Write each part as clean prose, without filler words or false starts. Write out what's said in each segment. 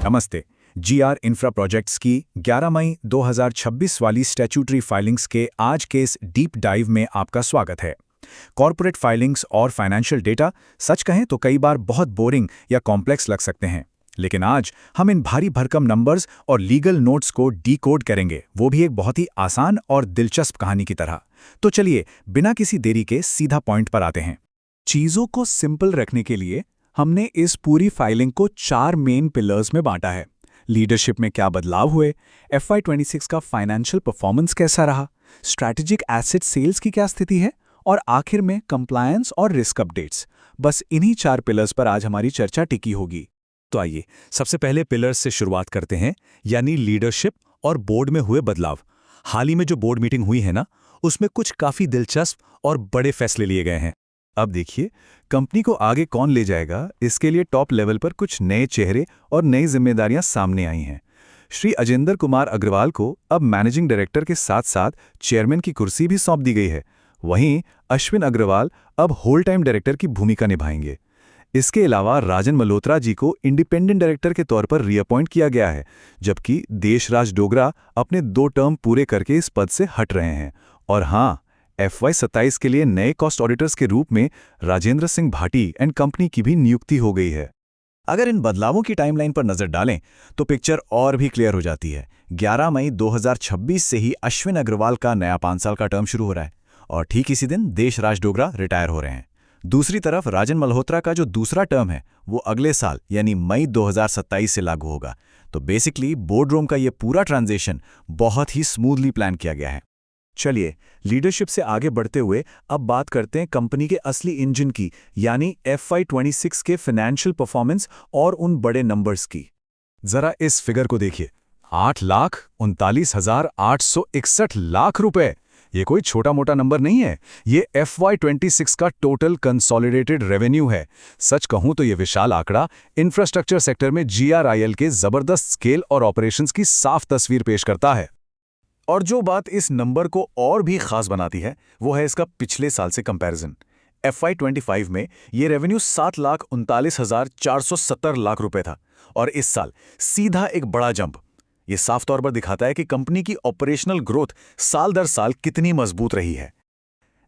नमस्ते। GR infra projects की 11 मई 2026 वाली स्टैट्यूटरी फाइलिंग्स के आज के इस डीप डाइव में आपका स्वागत है। कॉर्पोरेट फाइलिंग्स और फाइनेंशियल डेटा सच कहें तो कई बार बहुत बोरिंग या कॉम्प्लेक्स लग सकते हैं, लेकिन आज हम इन भारी भरकम नंबर्स और लीगल नोट्स को डीकोड करेंगे, वो भी एक बहुत ही आसान और दिलचस्प कहानी की तरह। तो चलिए बिना किसी देरी के सीधा पॉइंट पर आते हैं। चीज़ों को सिंपल रखने के लिए हमने इस पूरी फाइलिंग को 4 मेन पिलर्स में बांटा है। लीडरशिप में क्या बदलाव हुए, FY26 का फाइनेंशियल परफॉर्मेंस कैसा रहा, स्ट्रैटेजिक एसेट सेल्स की क्या स्थिति है और आखिर में कंप्लायंस और रिस्क अपडेट्स। बस इन्हीं 4 पिलर्स पर आज हमारी चर्चा टिकी होगी। तो आइए सबसे पहले पिलर्स से शुरुआत करते हैं, यानी लीडरशिप और बोर्ड में हुए बदलाव। हाल ही में जो बोर्ड मीटिंग हुई है ना, उसमें कुछ काफी दिलचस्प और बड़े फैसले लिए गए हैं। अब देखिए, कंपनी को आगे कौन ले जाएगा, इसके लिए टॉप लेवल पर कुछ नए चेहरे और नई जिम्मेदारियां सामने आई हैं। श्री अजेंद्र कुमार अग्रवाल को अब मैनेजिंग डायरेक्टर के साथ साथ चेयरमैन की कुर्सी भी सौंप दी गई है। वहीं अश्विन अग्रवाल अब होल टाइम डायरेक्टर की भूमिका निभाएंगे। इसके अलावा राजन मल्होत्रा जी को इंडिपेंडेंट डायरेक्टर के तौर पर रीअपॉइंट किया गया है, जबकि देशराज डोगरा अपने 2 टर्म पूरे करके इस पद से हट रहे हैं। और हाँ, FY27 के लिए नए कॉस्ट ऑडिटर्स के रूप में राजेंद्र सिंह भाटी एंड कंपनी की भी नियुक्ति हो गई है। अगर इन बदलावों की टाइमलाइन पर नजर डालें तो पिक्चर और भी क्लियर हो जाती है। 11 मई 2026 से ही अश्विन अग्रवाल का नया 5 साल का टर्म शुरू हो रहा है और ठीक इसी दिन देशराज डोगरा रिटायर हो रहे हैं। दूसरी तरफ राजन मल्होत्रा का जो दूसरा टर्म है वो अगले साल यानी मई 2027 से लागू होगा। तो बेसिकली बोर्ड रूम का ये पूरा ट्रांजिशन बहुत ही स्मूथली प्लान किया गया है। चलिए लीडरशिप से आगे बढ़ते हुए अब बात करते हैं कंपनी के असली इंजन की, यानी FY26 के फाइनेंशियल परफॉर्मेंस और उन बड़े नंबर्स की। जरा इस फिगर को देखिए, 8,39,861 लाख रुपए। ये कोई छोटा मोटा नंबर नहीं है, ये FY26 का टोटल कंसोलिडेटेड रेवेन्यू है। सच कहूं तो ये विशाल आंकड़ा इंफ्रास्ट्रक्चर सेक्टर में GRIL के जबरदस्त स्केल और ऑपरेशंस की साफ तस्वीर पेश करता है। और जो बात इस नंबर को और भी खास बनाती है वो है इसका पिछले साल से कंपैरिजन। FY25 में ये रेवेन्यू 7,39,470 लाख रुपए था और इस साल सीधा एक बड़ा जंप। ये साफ तौर पर दिखाता है कि कंपनी की ऑपरेशनल ग्रोथ साल दर साल कितनी मजबूत रही है।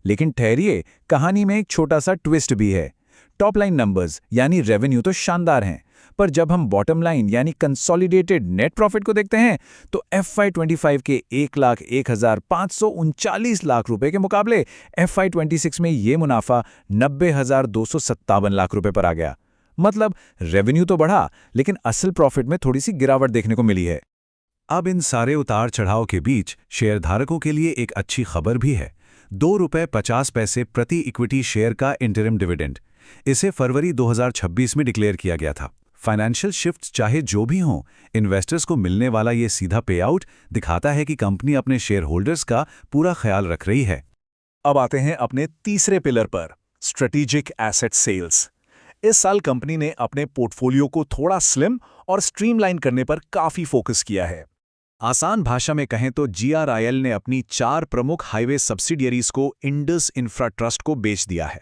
लेकिन ठहरिए, कहानी में एक छोटा सा ट्विस्ट भी है। टॉप लाइन नंबर्स यानी रेवेन्यू तो शानदार हैं, पर जब हम बॉटम लाइन यानी कंसोलिडेटेड नेट प्रॉफिट को देखते हैं तो FY25 के 1,01,539 लाख रुपए के मुकाबले FY26 में ये मुनाफा 90,257 लाख रुपए पर आ गया। मतलब रेवेन्यू तो बढ़ा, लेकिन असल प्रॉफिट में थोड़ी सी गिरावट देखने को मिली है। अब इन सारे उतार चढ़ाव के बीच शेयरधारकों के लिए एक अच्छी खबर भी है। ₹2.50 प्रति इक्विटी शेयर का इंटरिम डिविडेंड, इसे फरवरी 2026 में डिक्लेयर किया गया था। फाइनेंशियल शिफ्ट चाहे जो भी हों, इन्वेस्टर्स को मिलने वाला ये सीधा पे आउट दिखाता है कि कंपनी अपने शेयर होल्डर्स का पूरा ख्याल रख रही है। अब आते हैं अपने तीसरे पिलर पर, स्ट्रेटेजिक एसेट सेल्स। इस साल कंपनी ने अपने पोर्टफोलियो को थोड़ा स्लिम और स्ट्रीमलाइन करने पर काफी फोकस किया है। आसान भाषा में कहें तो GRIL ने अपनी 4 प्रमुख हाईवे सब्सिडियरीज को इंडस इंफ्रा ट्रस्ट को बेच दिया है।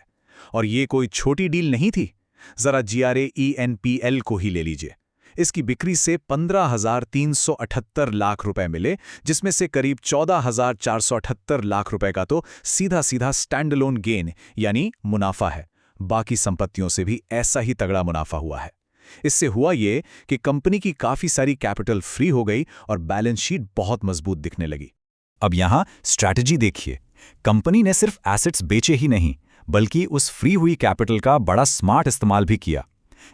और ये कोई छोटी डील नहीं थी। जरा GRAENPL को ही ले लीजिए। इसकी बिक्री से 15,378 लाख रुपए मिले, जिसमें से करीब 14,478 लाख रुपए का तो सीधा सीधा स्टैंडअलोन गेन यानी मुनाफा है। बाकी संपत्तियों से भी ऐसा ही तगड़ा मुनाफा हुआ है। इससे हुआ ये कि कंपनी की काफी सारी कैपिटल फ्री हो गई और बैलेंस शीट बहुत मजबूत दिखने लगी। अब यहां स्ट्रैटेजी देखिए। कंपनी ने सिर्फ एसेट्स बेचे ही नहीं, बल्कि उस फ्री हुई कैपिटल का बड़ा स्मार्ट इस्तेमाल भी किया।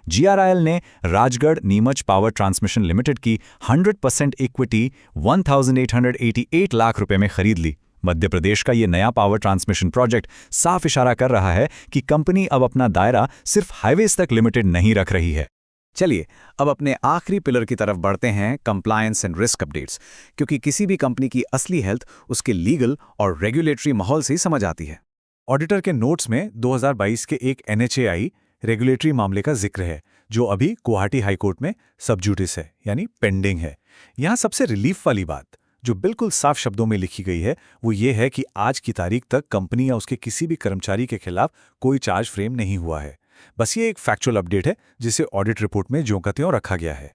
GRIL ने Rajgarh Neemuch power transmission limited की 100% इक्विटी 1,888 लाख रुपए में खरीद ली। मध्य प्रदेश का ये नया पावर ट्रांसमिशन प्रोजेक्ट साफ इशारा कर रहा है कि कंपनी अब अपना दायरा सिर्फ हाईवेज तक लिमिटेड नहीं रख रही है। चलिए अब अपने आखिरी पिलर की तरफ बढ़ते हैं, कंप्लायंस एंड रिस्क अपडेट्स, क्योंकि किसी भी कंपनी की असली हेल्थ उसके लीगल और रेगुलेटरी माहौल से ही समझ आती है। ऑडिटर के नोट्स में 2022 के एक NHAI रेगुलेटरी मामले का जिक्र है, जो अभी गुवाहाटी हाईकोर्ट में सब जुडिस है यानी पेंडिंग है। यहाँ सबसे रिलीफ वाली बात जो बिल्कुल साफ शब्दों में लिखी गई है वो ये है कि आज की तारीख तक कंपनी या उसके किसी भी कर्मचारी के खिलाफ कोई चार्ज फ्रेम नहीं हुआ है। बस ये एक फैक्चुअल अपडेट है जिसे ऑडिट रिपोर्ट में ज्यों का त्यों रखा गया है।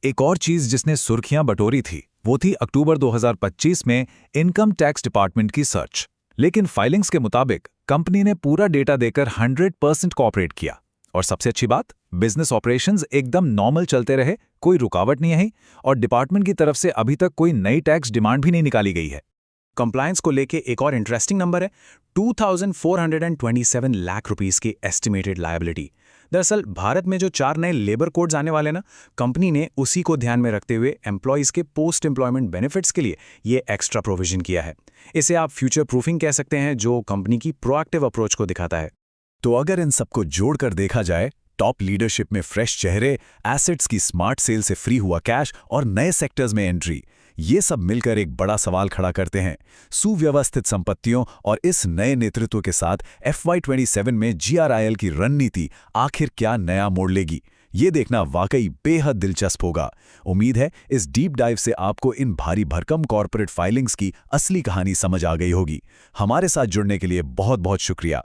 एक और चीज जिसने सुर्खियां बटोरी थी वो थी अक्टूबर 2025 में इनकम टैक्स डिपार्टमेंट की सर्च। लेकिन फाइलिंग्स के मुताबिक कंपनी ने पूरा डेटा देकर 100% कोऑपरेट किया। और सबसे अच्छी बात, बिजनेस ऑपरेशंस एकदम नॉर्मल चलते रहे, कोई रुकावट नहीं आई और डिपार्टमेंट की तरफ से अभी तक कोई नई टैक्स डिमांड भी नहीं निकाली गई है। कंप्लायंस को लेके एक और इंटरेस्टिंग नंबर है 2427 लाख रुपीस की एस्टिमेटेड लायबिलिटी। दरअसल भारत में जो 4 नए लेबर कोड्स आने वाले ना, कंपनी ने उसी को ध्यान में रखते हुए एम्प्लॉयज़ के पोस्ट एम्प्लॉयमेंट बेनिफिट्स के लिए ये एक्स्ट्रा प्रोविजन किया है। इसे आप फ्यूचर प्रूफिंग कह सकते हैं, जो कंपनी की प्रोएक्टिव अप्रोच को दिखाता है। तो अगर इन सबको जोड़कर देखा जाए, टॉप लीडरशिप में फ्रेश चेहरे, एसेट्स की स्मार्ट सेल से फ्री हुआ कैश और नए सेक्टर्स में एंट्री, ये सब मिलकर एक बड़ा सवाल खड़ा करते हैं। सुव्यवस्थित संपत्तियों और इस नए नेतृत्व के साथ FY27 में GRIL की रणनीति आखिर क्या नया मोड़ लेगी, ये देखना वाकई बेहद दिलचस्प होगा। उम्मीद है इस डीप डाइव से आपको इन भारी भरकम कॉर्पोरेट फाइलिंग्स की असली कहानी समझ आ गई होगी। हमारे साथ जुड़ने के लिए बहुत बहुत शुक्रिया।